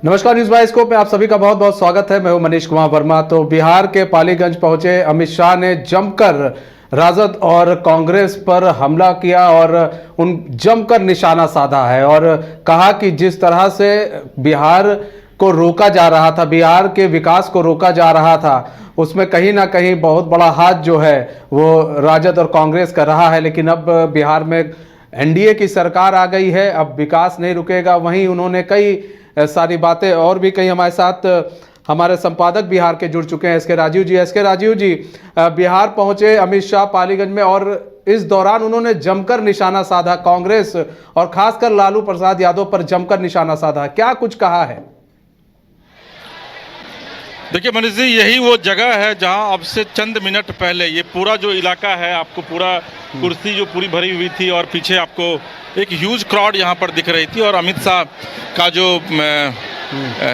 नमस्कार, news bioscope में आप सभी का बहुत बहुत स्वागत है। मैं हूं मनीष कुमार वर्मा। तो बिहार के पालीगंज पहुंचे अमित शाह ने जमकर राजद और कांग्रेस पर हमला किया और उन जमकर निशाना साधा है और कहा कि जिस तरह से बिहार को रोका जा रहा था, बिहार के विकास को रोका जा रहा था, उसमें कहीं ना कहीं बहुत बड़ा हाथ जो है वो राजद और कांग्रेस का रहा है। लेकिन अब बिहार में एनडीए की सरकार आ गई है, अब विकास नहीं रुकेगा। वहीं उन्होंने कई सारी बातें और भी कहीं हमारे साथ हमारे संपादक बिहार के जुड़ चुके हैं, एस के राजीव जी बिहार पहुंचे अमित शाह पालीगंज में और इस दौरान उन्होंने जमकर निशाना साधा कांग्रेस और खासकर लालू प्रसाद यादव पर जमकर निशाना साधा। क्या कुछ कहा है? देखिए मनीष जी, यही वो जगह है जहां अब से चंद मिनट पहले ये पूरा जो इलाका है, आपको पूरा कुर्सी जो पूरी भरी हुई थी और पीछे आपको एक ह्यूज क्राउड यहां पर दिख रही थी और अमित शाह का जो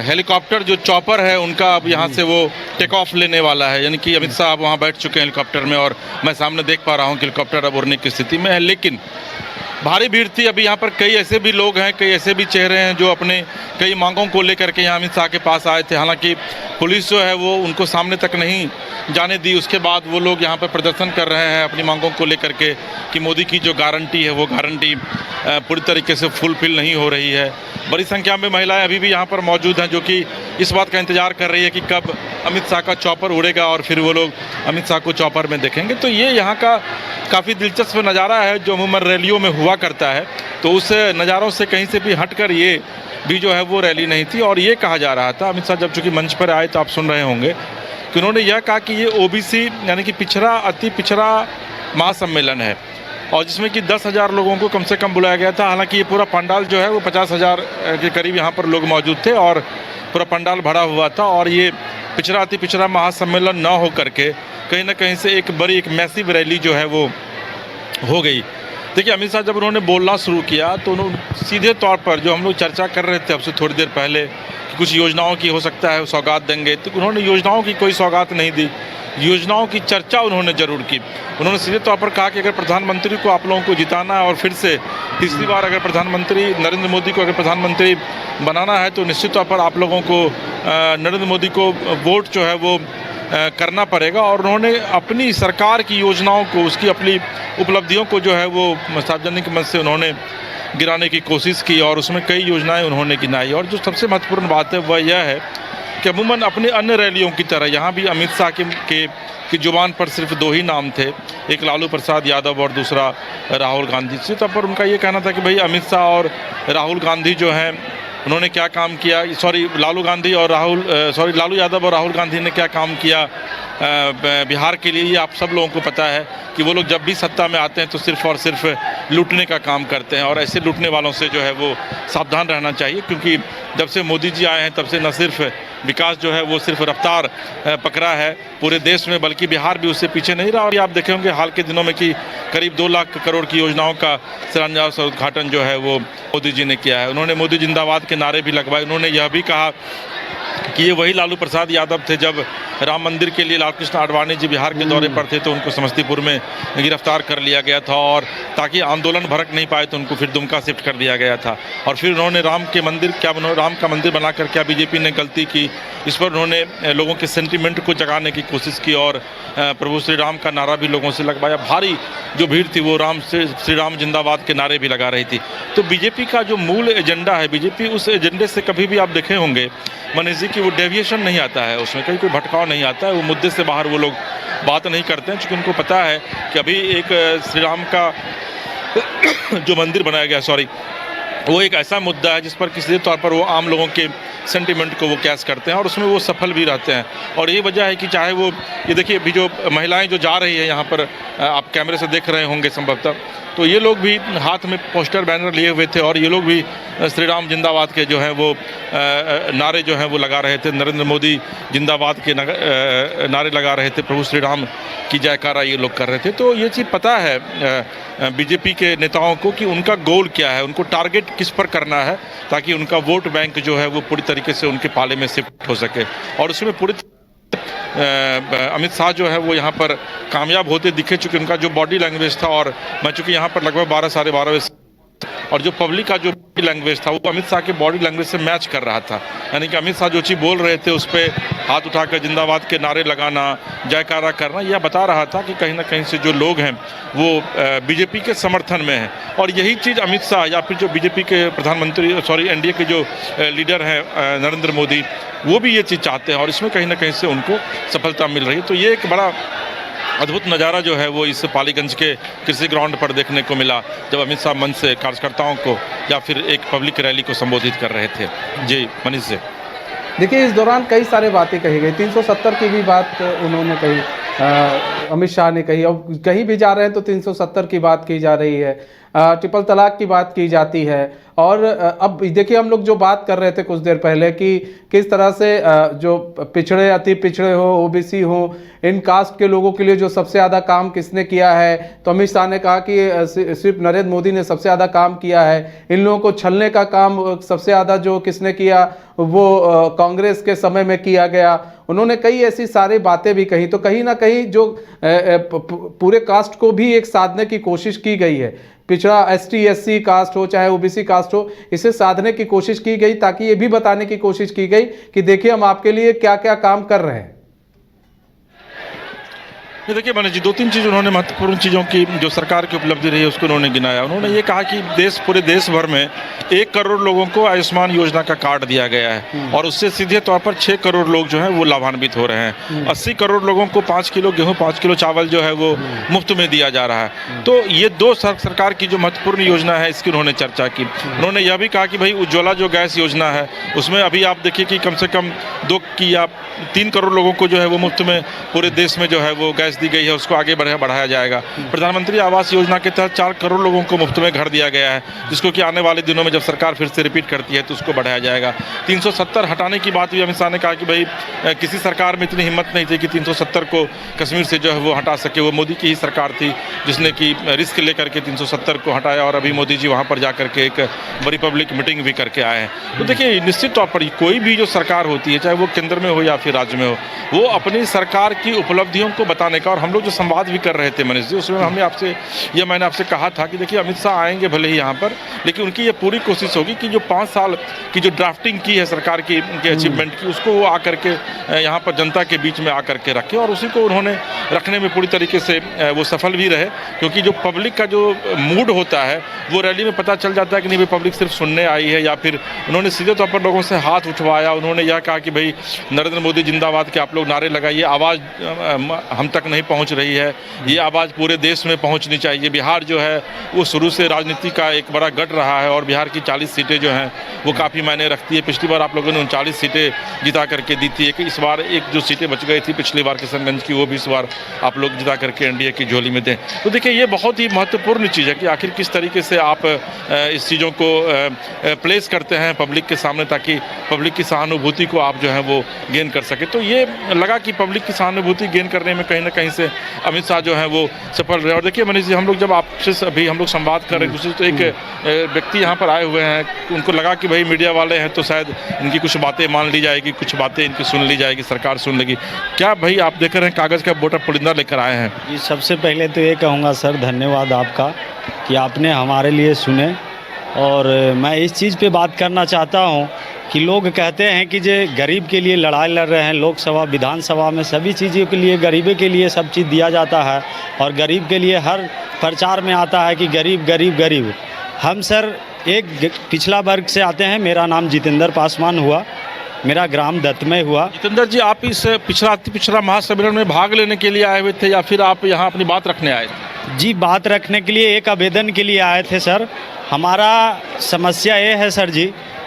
हेलीकॉप्टर जो चॉपर है उनका अब यहां से वो टेक ऑफ लेने वाला है। यानी कि अमित शाह अब वहां बैठ चुके हैं हेलीकॉप्टर में और मैं सामने देख पा रहा हूं कि हेलीकॉप्टर अब उड़ने की स्थिति में है। लेकिन भारी भीड़ थी। अभी यहाँ पर कई ऐसे भी लोग हैं, कई ऐसे भी चेहरे हैं जो अपने कई मांगों को लेकर के यहाँ अमित शाह के पास आए थे। हालांकि पुलिस जो है वो उनको सामने तक नहीं जाने दी। उसके बाद वो लोग यहाँ पर प्रदर्शन कर रहे हैं अपनी मांगों को लेकर के कि मोदी की जो गारंटी है वो गारंटी पूरी तरीके से फुलफिल नहीं हो रही है। बड़ी संख्या में महिलाएं अभी भी यहाँ पर मौजूद हैं जो कि इस बात का इंतजार कर रही है कि कब अमित शाह का चॉपर उड़ेगा और फिर वो लोग अमित शाह को चॉपर में देखेंगे। तो ये यहाँ का काफ़ी दिलचस्प नज़ारा है जो अमूमन रैलियों में हुआ करता है। तो उस नज़ारों से कहीं से भी हटकर ये भी जो है वो रैली नहीं थी। और ये कहा जा रहा था, अमित शाह जब चूँकि मंच पर आए तो आप सुन रहे होंगे कि उन्होंने यह कहा कि ये ओबीसी यानी कि पिछड़ा अति पिछड़ा महासम्मेलन है और जिसमें कि 10,000 लोगों को कम से कम बुलाया गया था। हालांकि ये पूरा पंडाल जो है वो 50,000 के करीब यहाँ पर लोग मौजूद थे और पूरा पंडाल भरा हुआ था। और ये पिछड़ा अति पिछड़ा महासम्मेलन न हो करके कहीं ना कहीं से एक बड़ी एक मैसिव रैली जो है वो हो गई। देखिए अमित शाह जब उन्होंने बोलना शुरू किया तो उन्होंने सीधे तौर पर जो हम लोग चर्चा कर रहे थे अब से थोड़ी देर पहले कि कुछ योजनाओं की हो सकता है सौगात देंगे, तो उन्होंने योजनाओं की कोई सौगात नहीं दी। योजनाओं की चर्चा उन्होंने जरूर की। उन्होंने सीधे तौर पर कहा कि अगर प्रधानमंत्री को आप लोगों को जिताना है और फिर से तीसरी बार अगर प्रधानमंत्री नरेंद्र मोदी को अगर प्रधानमंत्री बनाना है तो निश्चित तौर पर आप लोगों को नरेंद्र मोदी को वोट जो है वो करना पड़ेगा। और उन्होंने अपनी सरकार की योजनाओं को, उसकी अपनी उपलब्धियों को जो है वो सार्वजनिक मंच से उन्होंने गिराने की कोशिश की और उसमें कई योजनाएं उन्होंने गिनाई। और जो सबसे महत्वपूर्ण बात है वह यह है कि अमूमन अपने अन्य रैलियों की तरह यहाँ भी अमित शाह की जुबान पर सिर्फ दो ही नाम थे, एक लालू प्रसाद यादव और दूसरा राहुल गांधी। इसी तौर पर उनका ये कहना था कि भाई अमित शाह और राहुल गांधी जो हैं उन्होंने क्या काम किया, लालू यादव और राहुल गांधी ने क्या काम किया बिहार के लिए। ये आप सब लोगों को पता है कि वो लोग जब भी सत्ता में आते हैं तो सिर्फ और सिर्फ लूटने का काम करते हैं और ऐसे लूटने वालों से जो है वो सावधान रहना चाहिए। क्योंकि जब से मोदी जी आए हैं तब से न सिर्फ विकास जो है वो सिर्फ रफ्तार पकड़ा है पूरे देश में, बल्कि बिहार भी उससे पीछे नहीं रहा। और आप देखे होंगे हाल के दिनों में कि करीब 2 लाख करोड़ की योजनाओं का शिलान्यास और उद्घाटन जो है वो मोदी जी ने किया है। उन्होंने मोदी जिंदाबाद के नारे भी लगवाए। उन्होंने यह भी कहा कि ये वही लालू प्रसाद यादव थे जब राम मंदिर के लिए लालकृष्ण आडवाणी जी बिहार के दौरे पर थे तो उनको समस्तीपुर में गिरफ्तार कर लिया गया था और ताकि आंदोलन भड़क नहीं पाए तो उनको फिर दुमका शिफ्ट कर दिया गया था। और फिर उन्होंने राम का मंदिर बनाकर क्या बीजेपी ने गलती की, इस पर उन्होंने लोगों के सेंटिमेंट को जगाने की कोशिश की और प्रभु श्री राम का नारा भी लोगों से लगवाया। भारी जो भीड़ थी वो श्री राम जिंदाबाद के नारे भी लगा रही थी। तो बीजेपी का जो मूल एजेंडा है, बीजेपी उस एजेंडे से कभी भी आप देखे होंगे मनीष जी कि वो डेविएशन नहीं आता है, उसमें कहीं कोई भटकाव नहीं आता है, वो मुद्दे से बाहर वो लोग बात नहीं करते हैं। क्योंकि उनको पता है कि अभी एक श्री राम का जो मंदिर बनाया गया वो एक ऐसा मुद्दा है जिस पर किसी तौर पर वो आम लोगों के सेंटिमेंट को वो कैच करते हैं और उसमें वो सफल भी रहते हैं। और ये वजह है कि चाहे वो ये देखिए अभी जो महिलाएं जो जा रही है यहाँ पर, आप कैमरे से देख रहे होंगे संभवतः, तो ये लोग भी हाथ में पोस्टर बैनर लिए हुए थे और ये लोग भी श्री राम जिंदाबाद के जो हैं वो नारे जो हैं वो लगा रहे थे, नरेंद्र मोदी जिंदाबाद के नारे लगा रहे थे, प्रभु श्री राम की जयकारा ये लोग कर रहे थे। तो ये चीज़ पता है बीजेपी के नेताओं को कि उनका गोल क्या है, उनको टारगेट किस पर करना है ताकि उनका वोट बैंक जो है वो पूरी तरीके से उनके पाले में शिफ्ट हो सके। और उसमें पूरी अमित शाह जो है वो यहाँ पर कामयाब होते दिखे, चूँकि उनका जो बॉडी लैंग्वेज था और मैं चूँकि यहाँ पर लगभग 12 साढ़े 12 बजे और जो पब्लिक का जो लैंग्वेज था वो अमित शाह के बॉडी लैंग्वेज से मैच कर रहा था। यानी कि अमित शाह जो चीज़ बोल रहे थे उस पर हाथ उठाकर जिंदाबाद के नारे लगाना, जयकारा करना, यह बता रहा था कि कहीं ना कहीं से जो लोग हैं वो बीजेपी के समर्थन में हैं। और यही चीज़ अमित शाह या फिर जो बीजेपी के प्रधानमंत्री एनडीए के जो लीडर हैं नरेंद्र मोदी, वो भी ये चीज़ चाहते हैं और इसमें कहीं ना कहीं से उनको सफलता मिल रही है। तो ये एक बड़ा अद्भुत नज़ारा जो है वो इस पालीगंज के कृषि ग्राउंड पर देखने को मिला जब अमित शाह मंच से कार्यकर्ताओं को या फिर एक पब्लिक रैली को संबोधित कर रहे थे। जी मनीष जी। देखिए, इस दौरान कई सारी बातें कही गई, 370 की भी बात उन्होंने कही, अमित शाह ने कही। अब कहीं भी जा रहे हैं तो 370 की बात की जा रही है, ट्रिपल तलाक की बात की जाती है। और अब देखिए, हम लोग जो बात कर रहे थे कुछ देर पहले कि किस तरह से जो पिछड़े, अति पिछड़े हो, ओबीसी हो, इन कास्ट के लोगों के लिए जो सबसे ज़्यादा काम किसने किया है, तो अमित शाह ने कहा कि सिर्फ नरेंद्र मोदी ने सबसे ज़्यादा काम किया है। इन लोगों को छलने का काम सबसे ज़्यादा जो किसने किया वो कांग्रेस के समय में किया गया। उन्होंने कई ऐसी सारी बातें भी कही। तो कहीं ना कहीं जो पूरे कास्ट को भी एक साधने की कोशिश की गई है, पिछड़ा एसटी एससी कास्ट हो चाहे ओबीसी कास्ट हो, इसे साधने की कोशिश की गई ताकि ये भी बताने की कोशिश की गई कि देखिए हम आपके लिए क्या क्या काम कर रहे हैं। ये देखिए मनीष जी, 2-3 चीज़ उन्होंने महत्वपूर्ण चीज़ों की जो सरकार की उपलब्धि रही है उसको उन्होंने गिनाया। उन्होंने ये कहा कि पूरे देश भर में 1 करोड़ लोगों को आयुष्मान योजना का कार्ड दिया गया है और उससे सीधे तौर पर 6 करोड़ लोग जो हैं वो लाभान्वित हो रहे हैं। 80 करोड़ लोगों को 5 किलो गेहूँ, 5 किलो चावल जो है वो मुफ्त में दिया जा रहा है। तो ये 2 सरकार की जो महत्वपूर्ण योजना है इसकी उन्होंने चर्चा की। उन्होंने यह भी कहा कि भाई उज्ज्वला जो गैस योजना है उसमें अभी आप देखिए कि कम से कम 2 या 3 करोड़ लोगों को जो है वो मुफ्त में पूरे देश में जो है वो गैस दी गई है, उसको आगे बढ़ाया जाएगा। प्रधानमंत्री आवास योजना के तहत 4 करोड़ लोगों को मुफ्त में घर दिया गया है, जिसको कि आने वाले दिनों में जब सरकार फिर से रिपीट करती है तो उसको बढ़ाया जाएगा। 370 हटाने की बात भी अमित शाह ने कहा कि भाई किसी सरकार में इतनी हिम्मत नहीं थी कि 370 को कश्मीर से जो है वो हटा सके। वो मोदी की ही सरकार थी जिसने कि रिस्क लेकर के 370 को हटाया और अभी मोदी जी वहाँ पर जाकर के एक बड़ी पब्लिक मीटिंग भी करके आए हैं। तो देखिए, निश्चित तौर पर कोई भी जो सरकार होती है, चाहे वो केंद्र में हो या फिर राज्य में हो, वो अपनी सरकार की उपलब्धियों को बताने का, और हम लोग जो संवाद भी कर रहे थे मनीष जी, उसमें मैंने आपसे कहा था कि देखिए अमित शाह आएंगे भले ही यहाँ पर, लेकिन उनकी ये पूरी कोशिश होगी कि जो 5 साल की जो ड्राफ्टिंग की है सरकार की, उनके अचीवमेंट की, उसको वो आकर के यहाँ पर जनता के बीच में आकर के रखे और उसी को उन्होंने रखने में पूरी तरीके से वो सफल भी रहे। क्योंकि जो पब्लिक का जो मूड होता है वो रैली में पता चल जाता है कि नहीं भाई पब्लिक सिर्फ सुनने आई है, या फिर उन्होंने सीधे तौर पर लोगों से हाथ उठवाया। उन्होंने यह कहा कि भाई नरेंद्र मोदी जिंदाबाद के आप लोग नारे लगाइए, आवाज़ हम तक नहीं पहुँच रही है, ये आवाज़ पूरे देश में पहुंचनी चाहिए। बिहार जो है वो शुरू से राजनीति का एक बड़ा गढ़ रहा है और बिहार की 40 सीटें जो हैं वो काफ़ी मायने रखती है। पिछली बार आप लोगों ने 39 सीटें जिता करके दी थी, इस बार एक जो सीटें बच गई थी पिछली बार किशनगंज की, वो भी इस बार आप लोग जिता करके एनडीए की झोली में दें। तो देखिए, ये बहुत ही महत्वपूर्ण चीज़ है कि आखिर किस तरीके से आप इस चीज़ों को प्लेस करते हैं पब्लिक के सामने, ताकि पब्लिक की सहानुभूति को आप जो है वो गेन कर सके। तो ये लगा कि पब्लिक की सहानुभूति गेन करने में कहीं ना कहीं से अमित शाह जो है वो सफल रहे। और देखिए मनीष जी, हम लोग जब आपसे अभी हम लोग संवाद कर रहे हैं दूसरे, तो एक व्यक्ति यहाँ पर आए हुए हैं, उनको लगा कि भाई मीडिया वाले हैं तो शायद इनकी कुछ बातें मान ली जाएगी, कुछ बातें इनकी सुन ली जाएगी, सरकार सुन लेगी। क्या भाई आप देख रहे हैं कागज़ का वोटर पुलिंदा लेकर आए हैं? जी, सबसे पहले तो ये कहूँगा सर, धन्यवाद आपका कि आपने हमारे लिए सुने। और मैं इस चीज़ पे बात करना चाहता हूँ कि लोग कहते हैं कि जो गरीब के लिए लड़ाई लड़ रहे हैं, लोकसभा विधानसभा में सभी चीज़ों के लिए, गरीबी के लिए सब चीज़ दिया जाता है और गरीब के लिए हर प्रचार में आता है कि गरीब गरीब गरीब। हम सर एक पिछला वर्ग से आते हैं। मेरा नाम जितेंद्र पासवान हुआ, मेरा ग्राम दत्तमय हुआ। जितेंद्र जी, आप इस पिछड़ा महासम्मेलन में भाग लेने के लिए आए हुए थे या फिर आप यहाँ अपनी बात रखने आए थे? जी, बात रखने के लिए, एक आवेदन के लिए आए थे सर। हमारा समस्या ये है सर जी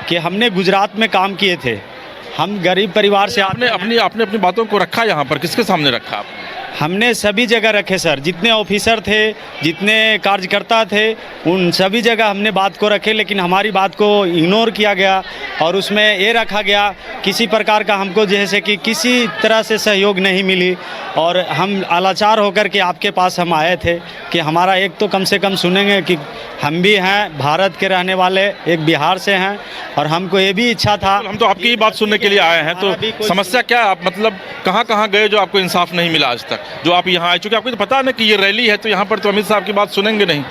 कि हमने गुजरात में काम किए थे, हम गरीब परिवार से। आपने अपनी बातों को रखा यहाँ पर, किसके सामने रखा आपने? हमने सभी जगह रखे सर, जितने ऑफिसर थे, जितने कार्यकर्ता थे, उन सभी जगह हमने बात को रखे, लेकिन हमारी बात को इग्नोर किया गया और उसमें ये रखा गया किसी प्रकार का हमको जैसे कि किसी तरह से सहयोग नहीं मिली। और हम लाचार होकर के आपके पास हम आए थे कि हमारा एक तो कम से कम सुनेंगे कि हम भी हैं भारत के रहने वाले, एक बिहार से हैं, और हमको ये भी इच्छा था। हम तो आपकी ही बात सुनने के लिए आए हैं। तो समस्या क्या है? आप मतलब कहाँ गए जो आपको इंसाफ नहीं मिला आज तक, जो आप यहाँ आए? चूँकि आपको तो पता है ना कि ये रैली है, तो यहाँ पर तो अमित साहब की बात सुनेंगे नहीं।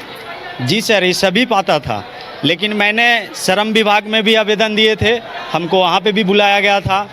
जी सर, ये सभी पाता था, लेकिन मैंने श्रम विभाग में भी आवेदन दिए थे, हमको वहाँ पे भी बुलाया गया था।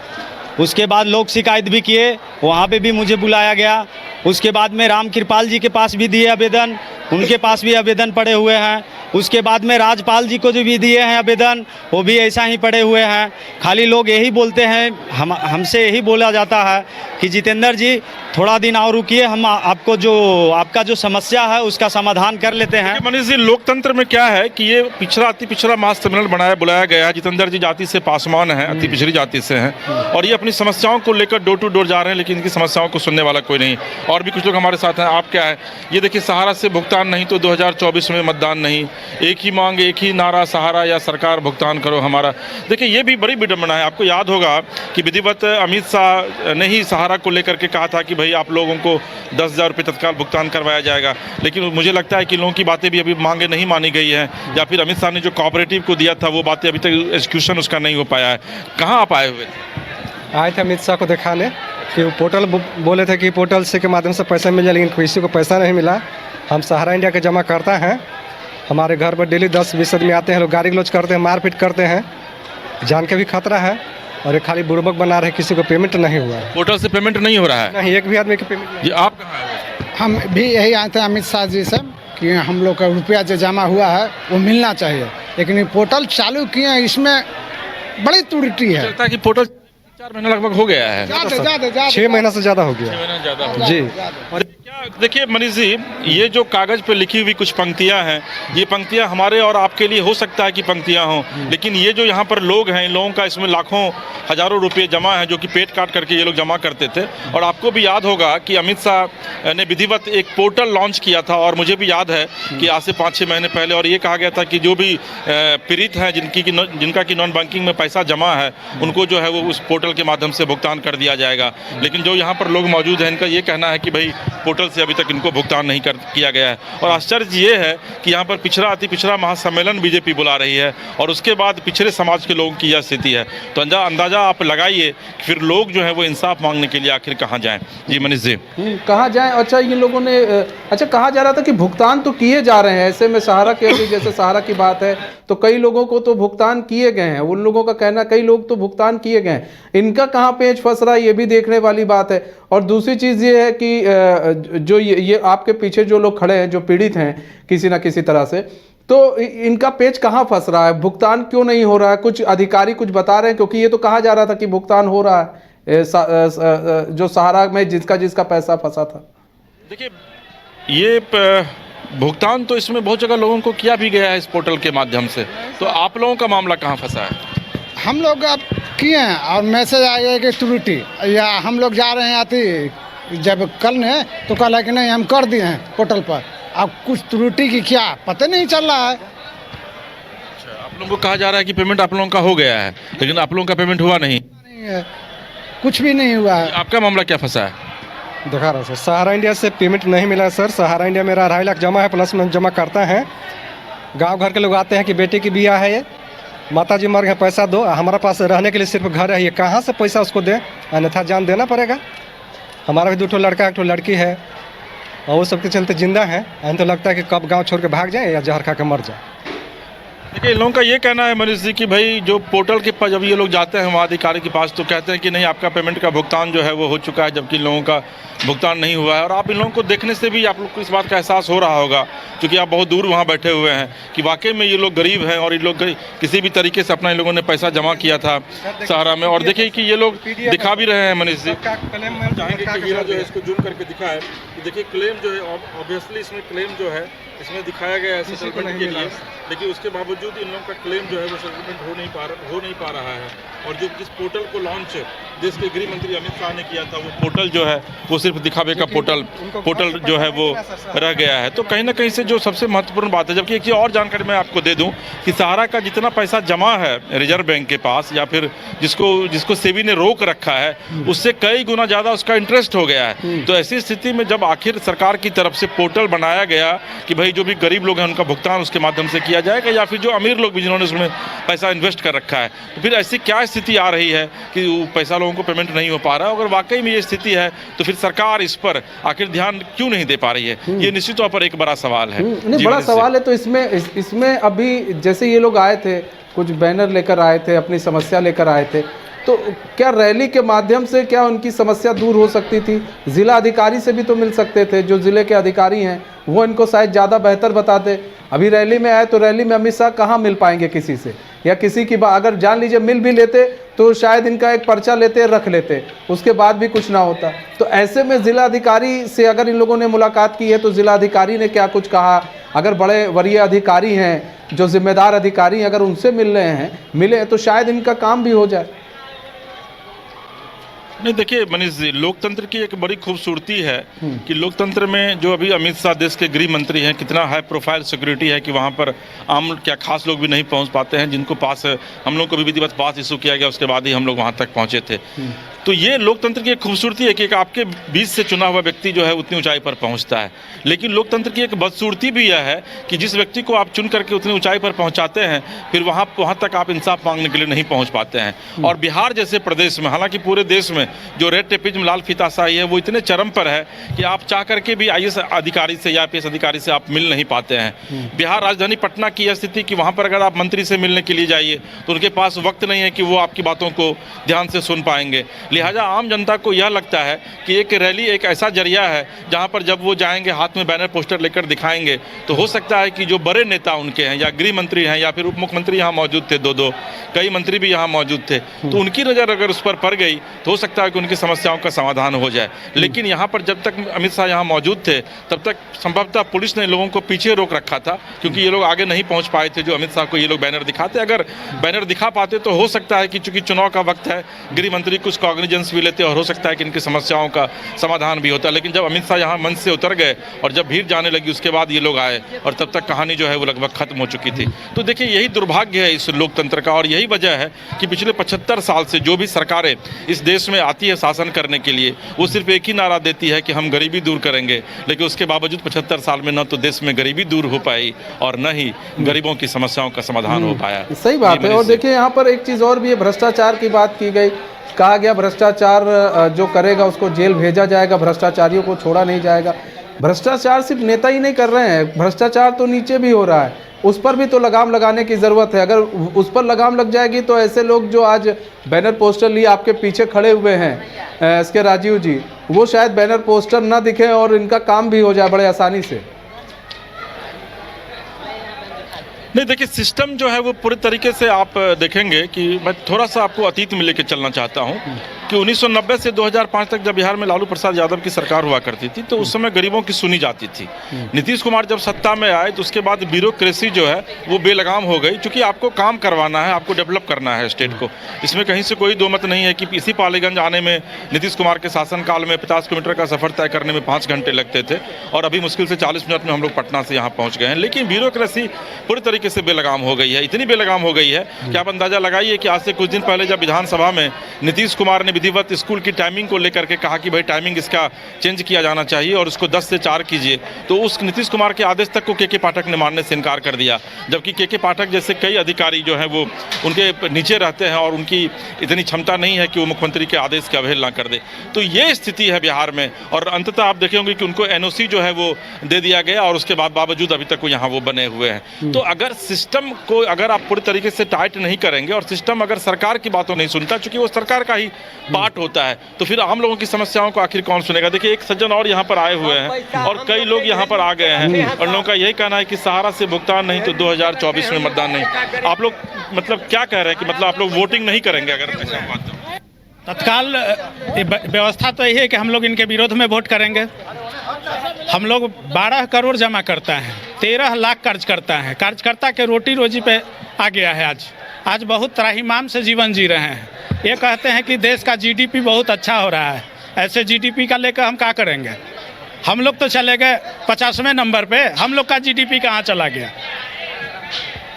उसके बाद लोक शिकायत भी किए, वहाँ पे भी मुझे बुलाया गया। उसके बाद में राम कृपाल जी के पास भी दिए आवेदन, उनके पास भी आवेदन पड़े हुए हैं। उसके बाद में राजपाल जी को जो भी दिए हैं आवेदन, वो भी ऐसा ही पड़े हुए हैं। खाली लोग यही बोलते हैं, हमसे यही बोला जाता है कि जितेंद्र जी थोड़ा दिन और रुकिए, हम आपका जो समस्या है उसका समाधान कर लेते हैं। मनीष जी, लोकतंत्र में क्या है कि ये पिछड़ा अति पिछड़ा महासम्मेलन बुलाया गया है। जितेंद्र जी जाति से पासवान हैं, अति पिछड़ी जाति से हैं, और ये अपनी समस्याओं को लेकर डोर टू डोर जा रहे हैं, लेकिन इनकी समस्याओं को सुनने वाला कोई नहीं। और भी कुछ लोग हमारे साथ हैं। आप क्या है ये देखिए, सहारा से भुगतान नहीं तो 2024 में मतदान नहीं, एक ही मांग एक ही नारा, सहारा या सरकार भुगतान करो हमारा। देखिए ये भी बड़ी विडंबना है। आपको याद होगा कि विधिवत अमित शाह ने ही सहारा को लेकर के कहा था कि भाई आप लोगों को 10,000 रुपये तत्काल भुगतान करवाया जाएगा, लेकिन मुझे लगता है कि लोगों की बातें भी अभी मांगे नहीं मानी गई हैं, या फिर अमित शाह ने जो कोऑपरेटिव को दिया था वो बातें अभी तक एग्जीक्यूशन उसका नहीं हो पाया है। कहाँ आप आए हुए थे? आए थे अमित शाह को दिखाने कि वो पोर्टल बोले थे कि पोर्टल से के माध्यम से पैसा मिल जाए, लेकिन किसी को पैसा नहीं मिला। हम सहारा इंडिया के जमा करता हैं, हमारे घर पर डेली 10-20 आदमी आते हैं, लोग गाली गलौज करते हैं, मारपीट करते हैं, जान के भी खतरा है। और ये खाली बुड़बक बना रहे, किसी को पेमेंट नहीं हुआ है। पोर्टल से पेमेंट नहीं हो रहा है? नहीं, एक भी आदमी की पेमेंट नहीं। जी आप कहाँ आए हुए? हम भी यही आए थे अमित शाह जी से कि हम लोग का रुपया जो जमा हुआ है वो मिलना चाहिए, लेकिन ये पोर्टल चालू किए हैं, इसमें बड़ी त्रुटि है। लगता है कि पोर्टल 4 महीना लगभग हो गया है। 6 महीना से ज़्यादा हो गया। 6 महीना ज़्यादा हो जी। और क्या देखिए मनीष जी, ये जो कागज़ पे लिखी हुई कुछ पंक्तियां हैं, ये पंक्तियां हमारे और आपके लिए हो सकता है कि पंक्तियां हों, लेकिन ये जो यहाँ पर लोग हैं, इन लोगों का इसमें लाखों हज़ारों रुपये जमा है, जो कि पेट काट करके ये लोग जमा करते थे। और आपको भी याद होगा कि अमित शाह ने विधिवत एक पोर्टल लॉन्च किया था, और मुझे भी याद है कि आज से 5-6 महीने पहले, और ये कहा गया था कि जो भी पीड़ित हैं, जिनका कि नॉन बैंकिंग में पैसा जमा है, उनको जो है वो उस पोर्टल के माध्यम से भुगतान कर दिया जाएगा। लेकिन जो यहाँ पर लोग मौजूद हैं, इनका ये कहना है कि भाई पोर्टल से अभी तक इनको भुगतान नहीं किया गया है। और आश्चर्य ये है कि यहाँ पर पिछड़ा अति पिछड़ा महासम्मेलन बीजेपी बुला रही है, और उसके बाद पिछड़े समाज के लोगों की यह स्थिति है। तो अंदाजा आप लगाइए फिर लोग जो है वो इंसाफ मांगने के लिए आखिर कहाँ जाएं। जी मनीष जी, कहाँ जाएं? अच्छा, ये लोगों ने कहा जा रहा था कि भुगतान तो किए जा रहे हैं। ऐसे में सहारा के अभी जैसे सहारा की बात है तो कई लोगों को तो भुगतान किए गए हैं, उन लोगों का कहना कई लोग तो भुगतान किए गए हैं। इनका कहाँ पेच फंस रहा है, ये भी देखने वाली बात है। और दूसरी चीज़ ये है कि जो ये आपके पीछे जो लोग खड़े हैं, जो पीड़ित हैं किसी ना किसी तरह से, तो इनका पेच कहाँ फंस रहा है? भुगतान क्यों नहीं हो रहा है? कुछ अधिकारी कुछ बता रहे हैं? क्योंकि ये तो कहा जा रहा था कि भुगतान हो रहा है जो सहारा में जिसका पैसा फंसा था। देखिए ये भुगतान तो इसमें बहुत जगह लोगों को किया भी गया है इस पोर्टल के माध्यम से, तो आप लोगों का मामला कहाँ फंसा है? हम लोग अब किए हैं और मैसेज आया कि त्रुटि, या हम लोग जा रहे हैं आती जब कल ने तो कल है कि नहीं हम कर दिए हैं पोर्टल पर, अब कुछ त्रुटि की क्या पता नहीं चल रहा है। अच्छा, आप लोगों को कहा जा रहा है कि पेमेंट आप लोगों का हो गया है, लेकिन आप लोगों का पेमेंट हुआ नहीं है, कुछ भी नहीं हुआ है। आपका मामला क्या फंसा है? दिखा रहा हूँ सर, सहारा इंडिया से पेमेंट नहीं मिला सर। सहारा इंडिया मेरा 2.5 लाख जमा है, प्लस में जमा करता है। गांव घर के लोग आते हैं कि बेटे की बियाह है, ये माता जी मर गए, पैसा दो। हमारे पास रहने के लिए सिर्फ घर है, ये कहाँ से पैसा उसको दें? अन्यथा जान देना पड़ेगा। हमारा भी 2 लड़का 1 लड़की है, और वो सबके चलते जिंदा है। तो लगता है कि कब गांव छोड़ के भाग जाए या जहर खा के मर जाए। देखिए इन लोगों का ये कहना है मनीष जी कि भाई जो पोर्टल के पास जब ये लोग जाते हैं वहाँ अधिकारी के पास, तो कहते हैं कि नहीं आपका पेमेंट का भुगतान जो है वो हो चुका है, जबकि इन लोगों का भुगतान नहीं हुआ है। और आप इन लोगों को देखने से भी आप लोग को इस बात का एहसास हो रहा होगा, क्योंकि आप बहुत दूर वहाँ बैठे हुए हैं, कि वाकई में ये लोग गरीब हैं और ये लोग किसी भी तरीके से अपना इन लोगों ने पैसा जमा किया था सहारा में। और देखिए कि ये लोग दिखा भी रहे हैं मनीष जी, चाहेंगे कि हीरा जो है इसको जूम करके दिखाए कि देखिए क्लेम जो है ऑब्वियसली इसमें क्लेम जो है इसमें दिखाया गया है सेटलमेंट के लिए, लेकिन उसके बावजूद इन लोगों का क्लेम जो है वो सेटलमेंट हो नहीं पा रहा है। और जो जिस पोर्टल को लॉन्च देश के गृह मंत्री अमित शाह ने किया था, वो पोर्टल जो है वो सिर्फ दिखावे का पोर्टल जो है वो रह गया है। तो कहीं ना कहीं से जो सबसे महत्वपूर्ण बात है, जबकि एक और जानकारी मैं आपको दे दूं कि सहारा का जितना पैसा जमा है रिजर्व बैंक के पास, या फिर जिसको सेबी ने रोक रखा है, उससे कई गुना ज़्यादा उसका इंटरेस्ट हो गया है। तो ऐसी स्थिति में जब आखिर सरकार की तरफ से पोर्टल बनाया गया कि भाई जो भी गरीब लोग हैं उनका भुगतान उसके माध्यम से किया जाएगा, या फिर जो अमीर लोग भी जिन्होंने उसमें पैसा इन्वेस्ट कर रखा है, तो फिर ऐसी क्या स्थिति आ रही है कि पैसा लोग लोगों को पेमेंट नहीं हो पा रहा है। अगर वाकई में ये स्थिति है तो फिर सरकार इस पर आखिर ध्यान क्यों नहीं दे पा रही है, ये निश्चित तौर पर एक बड़ा सवाल है। नहीं, बड़ा सवाल है। तो इसमें अभी जैसे ये लोग आए थे, कुछ बैनर लेकर आए थे, अपनी समस्या लेकर आए थे, तो क्या रैली के माध्यम से क्या उनकी समस्या दूर हो सकती थी? जिला अधिकारी से भी तो मिल सकते थे, जो जिले के अधिकारी हैं वो इनको शायद ज़्यादा बेहतर बताते। अभी रैली में आए तो रैली में अमित शाह कहाँ मिल पाएंगे किसी से, या किसी की अगर जान लीजिए मिल भी लेते तो शायद इनका एक पर्चा लेते, रख लेते, उसके बाद भी कुछ ना होता। तो ऐसे में जिला अधिकारी से अगर इन लोगों ने मुलाकात की है तो जिला अधिकारी ने क्या कुछ कहा? अगर बड़े वरीय अधिकारी हैं, जो जिम्मेदार अधिकारी हैं, अगर उनसे मिले तो शायद इनका काम भी हो जाए। नहीं, देखिए मनीष जी, लोकतंत्र की एक बड़ी खूबसूरती है कि लोकतंत्र में जो अभी अमित शाह देश के गृह मंत्री हैं, कितना हाई प्रोफाइल सिक्योरिटी है कि वहाँ पर आम क्या खास लोग भी नहीं पहुँच पाते हैं, जिनको पास हम लोग को भी विधिवत पास इशू किया गया, उसके बाद ही हम लोग वहाँ तक पहुँचे थे। तो ये लोकतंत्र की एक खूबसूरती है कि एक आपके बीच से चुना हुआ व्यक्ति जो है उतनी ऊंचाई पर पहुंचता है। लेकिन लोकतंत्र की एक बदसूरती भी यह है कि जिस व्यक्ति को आप चुन करके उतनी ऊंचाई पर पहुंचाते हैं, फिर वहाँ तक आप इंसाफ मांगने के लिए नहीं पहुंच पाते हैं। और बिहार जैसे प्रदेश में, हालांकि पूरे देश में जो रेड टेपिज्म, लाल फीताशाही है, वो इतने चरम पर है कि आप चाह करके भी IAS अधिकारी से या IPS अधिकारी से आप मिल नहीं पाते हैं। बिहार राजधानी पटना की यह स्थिति कि वहाँ पर अगर आप मंत्री से मिलने के लिए जाइए तो उनके पास वक्त नहीं है कि वो आपकी बातों को ध्यान से सुन पाएंगे। लिहाजा आम जनता को यह लगता है कि एक रैली एक ऐसा जरिया है जहां पर जब वो जाएंगे, हाथ में बैनर पोस्टर लेकर दिखाएंगे, तो हो सकता है कि जो बड़े नेता उनके हैं, या गृह मंत्री हैं, या फिर उप मुख्यमंत्री यहाँ मौजूद थे, दो कई मंत्री भी यहाँ मौजूद थे, तो उनकी नज़र अगर उस पर पड़ गई तो हो सकता है कि उनकी समस्याओं का समाधान हो जाए। लेकिन यहाँ पर जब तक अमित शाह यहाँ मौजूद थे तब तक संभवतः पुलिस ने लोगों को पीछे रोक रखा था, क्योंकि ये लोग आगे नहीं पहुँच पाए थे जो अमित शाह को ये लोग बैनर दिखाते। अगर बैनर दिखा पाते तो हो सकता है कि चूंकि चुनाव का वक्त है, गृह मंत्री कुछ कॉग्निजेंस भी लेते और हो सकता है कि इनकी समस्याओं का समाधान भी होता है। लेकिन जब अमित शाह यहाँ मंच से उतर गए और जब भीड़ जाने लगी, उसके बाद ये लोग आए और तब तक कहानी जो है वो लगभग खत्म हो चुकी थी। तो देखिए, यही दुर्भाग्य है इस लोकतंत्र का, और यही वजह है कि पिछले 75 साल से जो भी सरकारें इस देश में आती है शासन करने के लिए, वो सिर्फ एक ही नारा देती है कि हम गरीबी दूर करेंगे, लेकिन उसके बावजूद 75 साल में न तो देश में गरीबी दूर हो पाई और न ही गरीबों की समस्याओं का समाधान हो पाया। सही बात है। और देखिए, यहाँ पर एक चीज़ और भी है, भ्रष्टाचार की बात की गई। कहा गया भ्रष्टाचार जो करेगा उसको जेल भेजा जाएगा, भ्रष्टाचारियों को छोड़ा नहीं जाएगा। भ्रष्टाचार सिर्फ नेता ही नहीं कर रहे हैं, भ्रष्टाचार तो नीचे भी हो रहा है, उस पर भी तो लगाम लगाने की ज़रूरत है। अगर उस पर लगाम लग जाएगी तो ऐसे लोग जो आज बैनर पोस्टर लिए आपके पीछे खड़े हुए हैं, इसके राजीव जी, वो शायद बैनर पोस्टर ना दिखे और इनका काम भी हो जाए बड़े आसानी से। नहीं, देखिए, सिस्टम जो है वो पूरे तरीके से आप देखेंगे कि मैं थोड़ा सा आपको अतीत में लेकर चलना चाहता हूँ कि 1990 से 2005 तक जब बिहार में लालू प्रसाद यादव की सरकार हुआ करती थी तो उस समय गरीबों की सुनी जाती थी। नीतीश कुमार जब सत्ता में आए तो उसके बाद ब्यूरोक्रेसी जो है वो बेलगाम हो गई, क्योंकि आपको काम करवाना है, आपको डेवलप करना है स्टेट को। इसमें कहीं से कोई दो मत नहीं है कि इसी पालीगंज आने में नीतीश कुमार के शासनकाल में 50 किलोमीटर का सफर तय करने में 5 घंटे लगते थे, और अभी मुश्किल से 40 मिनट में हम लोग पटना से यहाँ पहुँच गए हैं। लेकिन ब्यूरोक्रेसी पूरी तरीके से बेलगाम हो गई है, इतनी बेलगाम हो गई है कि आप अंदाजा लगाइए कि आज से कुछ दिन पहले जब विधानसभा में नीतीश कुमार ने विधिवत स्कूल की टाइमिंग को लेकर के कहा कि भाई टाइमिंग इसका चेंज किया जाना चाहिए और उसको 10 से 4 कीजिए, तो उस नीतीश कुमार के आदेश तक को के पाठक ने मानने से इनकार कर दिया। जबकि के पाठक जैसे कई अधिकारी जो हैं वो उनके नीचे रहते हैं और उनकी इतनी क्षमता नहीं है कि वो मुख्यमंत्री के आदेश की अवहेलना कर दे। तो ये स्थिति है बिहार में, और अंततः आप देखेंगे कि उनको NOC जो है वो दे दिया गया, और उसके बाद बावजूद अभी तक वो यहाँ वो बने हुए हैं। तो अगर सिस्टम को अगर आप पूरी तरीके से टाइट नहीं करेंगे, और सिस्टम अगर सरकार की बातों नहीं सुनता, चूंकि वो सरकार का ही पार्ट होता है, तो फिर आम लोगों की समस्याओं को आखिर कौन सुनेगा। देखिए, एक सज्जन और यहाँ पर आए हुए हैं और कई लोग यहाँ पर आ गए हैं, और लोगों का यही कहना है कि सहारा से भुगतान नहीं तो 2024 में मतदान नहीं। आप लोग मतलब क्या कह रहे हैं कि मतलब आप लोग वोटिंग नहीं करेंगे अगर ऐसा हुआ तो? तत्काल व्यवस्था तो यही है कि हम लोग इनके विरोध में वोट करेंगे। हम लोग 12 करोड़ जमा करता है, 13 लाख कर्ज करता है, कार्यकर्ता के रोटी रोजी पे आ गया है। आज बहुत त्राहिमाम से जीवन जी रहे हैं। ये कहते हैं कि देश का GDP बहुत अच्छा हो रहा है, ऐसे GDP का लेकर हम क्या करेंगे? हम लोग तो चले गए 50वें नंबर पे, हम लोग का GDP कहाँ चला गया?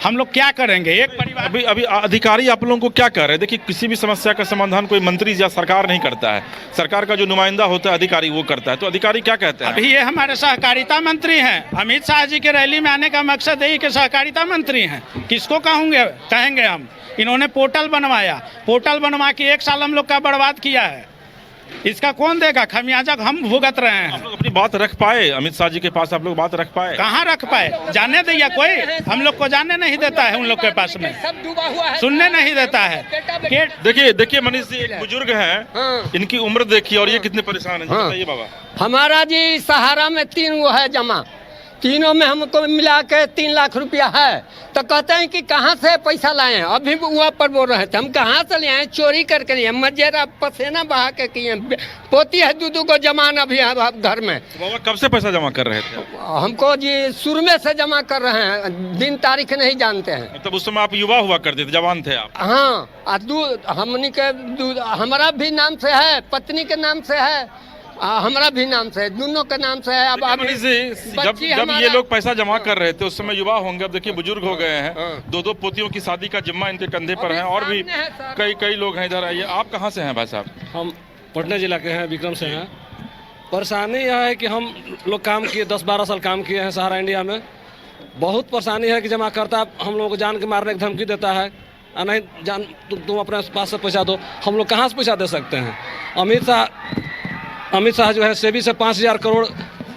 हम लोग क्या करेंगे? एक परिवार अभी अधिकारी आप लोगों को क्या कह रहे हैं? देखिए, किसी भी समस्या का समाधान कोई मंत्री या सरकार नहीं करता है, सरकार का जो नुमाइंदा होता है अधिकारी वो करता है। तो अधिकारी क्या कहते हैं? अभी ये हमारे सहकारिता मंत्री हैं। अमित शाह जी के रैली में आने का मकसद यही कि सहकारिता मंत्री हैं। किसको कहेंगे हम? इन्होंने पोर्टल बनवा के 1 साल हम लोग का बर्बाद किया है। इसका कौन देगा खमियाजा? हम भुगत रहे हैं। आप लोग अपनी बात रख पाए? अमित शाह जी के पास आप लोग बात रख पाए? कहाँ रख पाए? जाने दिया कोई? हम लोग को जाने नहीं देता है। उन लोग के पास में सुनने नहीं देता है। देखिए मनीष जी, एक बुजुर्ग हैं, इनकी उम्र देखिए और ये कितने परेशान हैं। बताइए बाबा। हमारा जी सहारा में 3 वो है जमा, तीनों में हमको मिला के 3 लाख रुपया है। तो कहते हैं कि कहाँ से पैसा लाए हैं? अभी वहाँ पर बोल रहे थे हम कहाँ से ले आए? चोरी करके लिए, मजेरा पसेना बहा के किए। पोती है 2 को जमान अभी घर में। बाबा कब से पैसा जमा कर रहे थे? हमको जी शुरू में से जमा कर रहे हैं, दिन तारीख नहीं जानते हैं। मतलब उस समय आप युवा हुआ करते थे, जवान थे आप? हाँ, हमनी के हमारा भी नाम से है, पत्नी के नाम से है, हमारा भी नाम से है, दोनों के नाम से है। अब जब ये लोग पैसा जमा कर रहे थे उस समय युवा होंगे, अब देखिए बुजुर्ग हो गए हैं। 2 पोतियों की शादी का जिम्मा इनके कंधे पर है और भी कई लोग हैं इधर। आइए, आप कहाँ से हैं भाई साहब? हम पटना जिला के हैं, विक्रम से हैं। परेशानी यह है कि हम लोग काम किए 10-12 साल काम किए हैं सहारा इंडिया में। बहुत परेशानी है कि जमाकर्ता हम लोगों को जान के मारने की धमकी देता है, नहीं जान तुम अपने पास से पैसा दो। हम लोग कहाँ से पैसा दे सकते हैं? अमित शाह जो है सेबी से 5,000 करोड़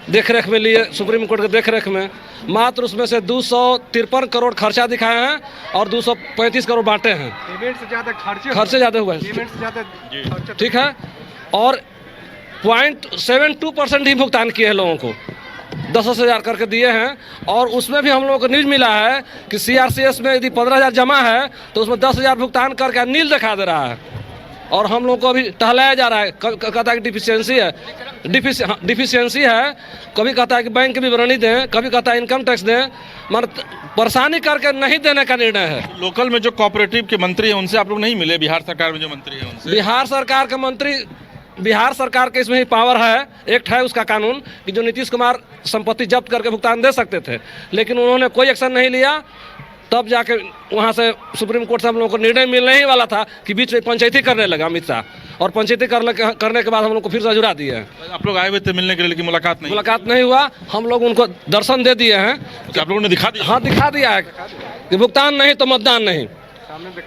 देखरेख में लिए, सुप्रीम कोर्ट के देखरेख में। मात्र उसमें से 253 करोड़ खर्चा दिखाए हैं और 235 करोड़ बांटे हैं। खर्चे ज़्यादा हुए हैं, ठीक है। और 0.72% ही भुगतान किए हैं लोगों को, 10,000 करके दिए हैं। और उसमें भी हम लोगों को न्यूज़ मिला है कि CRCS में यदि 15,000 जमा है तो उसमें 10,000 भुगतान करके नील दिखा दे रहा है। और हम लोग को अभी टहलाया जा रहा है, कहता है कि डिफिशियंसी है, कभी कहता है कि बैंक की विवरणी दें, कभी कहता है इनकम टैक्स दें। मतलब परेशानी करके नहीं देने का निर्णय है। लोकल में जो कोऑपरेटिव के मंत्री हैं उनसे आप लोग नहीं मिले? बिहार सरकार में जो मंत्री हैं उनसे? बिहार सरकार के मंत्री, बिहार सरकार के इसमें ही पावर है, एक्ट है उसका कानून कि जो नीतीश कुमार संपत्ति जब्त करके भुगतान दे सकते थे, लेकिन उन्होंने कोई एक्शन नहीं लिया। तब जाके वहाँ से सुप्रीम कोर्ट से हम लोगों को निर्णय मिलने ही वाला था कि बीच में पंचायती करने लगा अमित शाह, और पंचायती करने के बाद हम लोग को फिर से अजुरा दिए हैं। आप लोग आए हुए थे मिलने के लिए, लेकिन मुलाकात नहीं हुआ। हम लोग उनको दर्शन दे दिए हैं। आप लोगों ने दिखा दिया? हाँ, दिखा दिया है कि भुगतान नहीं तो मतदान नहीं।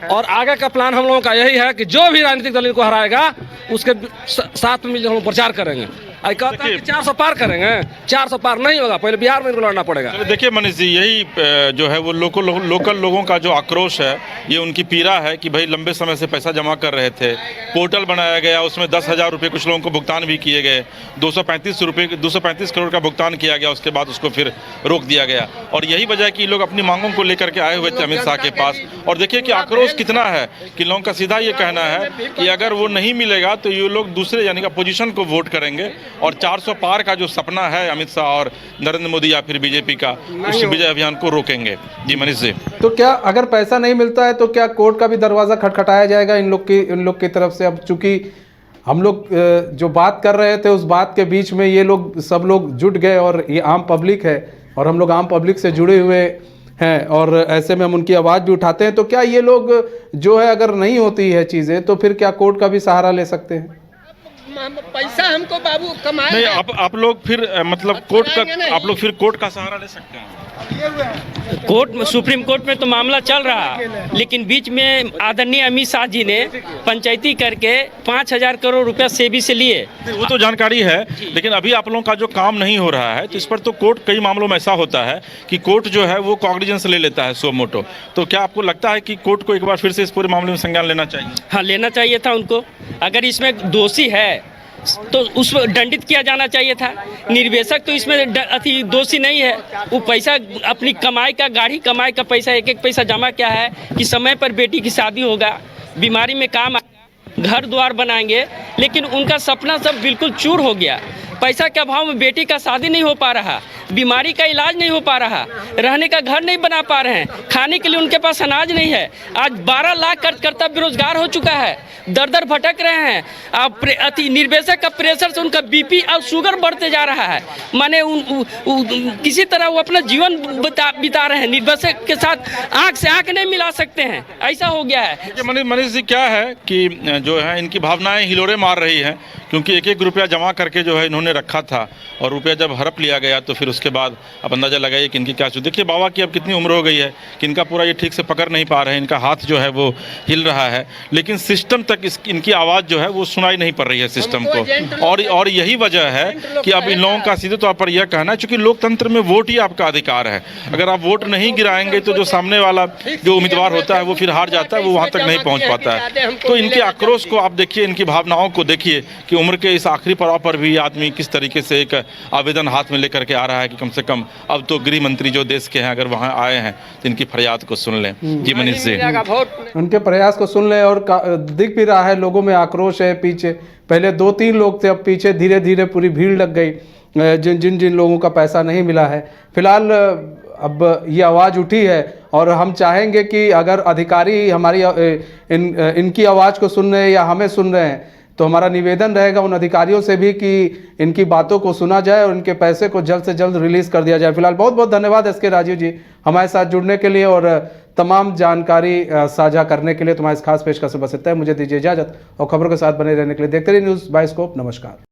और आगे का प्लान हम लोगों का यही है कि जो भी राजनीतिक दल इनको हराएगा उसके साथ में मिलकर हम प्रचार करेंगे। कहता है कि 400 पार करेंगे, 400 पार नहीं होगा, पहले बिहार में इनको लड़ना पड़ेगा। देखिए मनीष जी, यही जो है वो लोकल लोगों का जो आक्रोश है, ये उनकी पीड़ा है कि भाई लंबे समय से पैसा जमा कर रहे थे, पोर्टल बनाया गया, उसमें 10,000 रुपये कुछ लोगों को भुगतान भी किए गए, 235 करोड़ का भुगतान किया गया, उसके बाद उसको फिर रोक दिया गया। और यही वजह है कि लोग अपनी मांगों को लेकर के आए हुए थे अमित शाह के पास। और देखिए कि आक्रोश कितना है कि लोगों का सीधा ये कहना है कि अगर वो नहीं मिलेगा तो ये लोग दूसरे यानी कि अपोजिशन को वोट करेंगे और 400 पार का जो सपना है अमित शाह और नरेंद्र मोदी या फिर बीजेपी का, उस विजय अभियान को रोकेंगे। जी मनीष जी, तो क्या अगर पैसा नहीं मिलता है तो क्या कोर्ट का भी दरवाजा खटखटाया जाएगा इन लोग की तरफ से? अब चूंकि हम लोग जो बात कर रहे थे उस बात के बीच में ये लोग सब लोग जुट गए और ये आम पब्लिक है और हम लोग आम पब्लिक से जुड़े हुए हैं और ऐसे में हम उनकी आवाज़ भी उठाते हैं। तो क्या ये लोग जो है अगर नहीं होती है चीज़ें तो फिर क्या कोर्ट का भी सहारा ले सकते हैं? पैसा हमको बाबू कमाए नहीं, आप लोग फिर मतलब कोर्ट का सहारा ले सकते हैं? कोर्ट में, सुप्रीम कोर्ट में तो मामला चल रहा, लेकिन बीच में आदरणीय अमित शाह जी ने पंचायती करके 5,000 करोड़ रुपया सेबी से लिए। वो तो जानकारी है, लेकिन अभी आप लोगों का जो काम नहीं हो रहा है तो इस पर तो कोर्ट कई मामलों में ऐसा होता है कि कोर्ट जो है वो कॉग्निजेंस ले लेता है सो मोटो। तो क्या आपको लगता है कि कोर्ट को एक बार फिर से इस पूरे मामले में संज्ञान लेना चाहिए? हाँ, लेना चाहिए था उनको। अगर इसमें दोषी है तो उसको दंडित किया जाना चाहिए था। निर्वेशक तो इसमें दोषी नहीं है। वो पैसा अपनी कमाई का, गाढ़ी कमाई का पैसा, एक पैसा जमा किया है कि समय पर बेटी की शादी होगा, बीमारी में काम आएगा, घर द्वार बनाएंगे, लेकिन उनका सपना सब बिल्कुल चूर हो गया। पैसा के अभाव में बेटी का शादी नहीं हो पा रहा। बीमारी का इलाज नहीं हो पा रहा, रहने का घर नहीं बना पा रहे हैं, खाने के लिए उनके पास अनाज नहीं है। आज 12 लाख कार्यकर्ता बेरोजगार हो चुका है, दर दर भटक रहे हैं। अति निर्देशक का प्रेशर से उनका बीपी और शुगर बढ़ते जा रहा है। माने किसी तरह वो अपना जीवन बिता रहे हैं, निर्देशक के साथ आंख से आंख नहीं मिला सकते हैं, ऐसा हो गया है। मनीष जी, क्या है कि जो है इनकी भावनाएं हिलोरे मार रही हैं, क्योंकि एक एक रुपया जमा करके जो है इन्होंने रखा था और रुपया जब हड़प लिया गया तो फिर उसके बाद अब अंदाज़ा लगाइए कि इनकी क्या सोच। देखिए बाबा की अब कितनी उम्र हो गई है कि इनका पूरा ये ठीक से पकड़ नहीं पा रहे हैं, इनका हाथ जो है वो हिल रहा है, लेकिन सिस्टम तक इनकी आवाज़ जो है वो सुनाई नहीं पड़ रही है सिस्टम को। और यही वजह है कि अब इन लोगों का सीधे तौर पर यह कहना है, चूँकि लोकतंत्र में वोट ही आपका अधिकार है, अगर आप वोट नहीं गिराएंगे तो जो सामने वाला जो उम्मीदवार होता है वो फिर हार जाता है, वो वहाँ तक नहीं पहुँच पाता है। तो इनके आक्रोश को आप देखिए, इनकी भावनाओं को देखिए कि उम्र के इस आखिरी पड़ाव पर भी आदमी किस तरीके से एक आवेदन हाथ में लेकर के आ रहा है कि कम से कम अब तो गृह मंत्री जो देश के हैं अगर वहाँ आए हैं तो इनकी फरियाद को सुन लें। जी मनीष जी, उनके प्रयास को सुन लें। और दिख भी रहा है, लोगों में आक्रोश है। पीछे पहले 2-3 लोग थे, अब पीछे धीरे धीरे पूरी भीड़ लग गई जिन लोगों का पैसा नहीं मिला है। फिलहाल अब ये आवाज़ उठी है और हम चाहेंगे कि अगर अधिकारी हमारी इनकी आवाज़ को सुन रहे हैं या हमें सुन रहे हैं तो हमारा निवेदन रहेगा उन अधिकारियों से भी कि इनकी बातों को सुना जाए और इनके पैसे को जल्द से जल्द रिलीज़ कर दिया जाए। फिलहाल बहुत बहुत धन्यवाद SK राजीव जी हमारे साथ जुड़ने के लिए और तमाम जानकारी साझा करने के लिए। तुम्हारे इस खास पेशकश से बस इतना है। मुझे दीजिए इजाज़त और खबरों के साथ बने रहने के लिए देखते रहिए न्यूज़ बाइस्कोप। नमस्कार।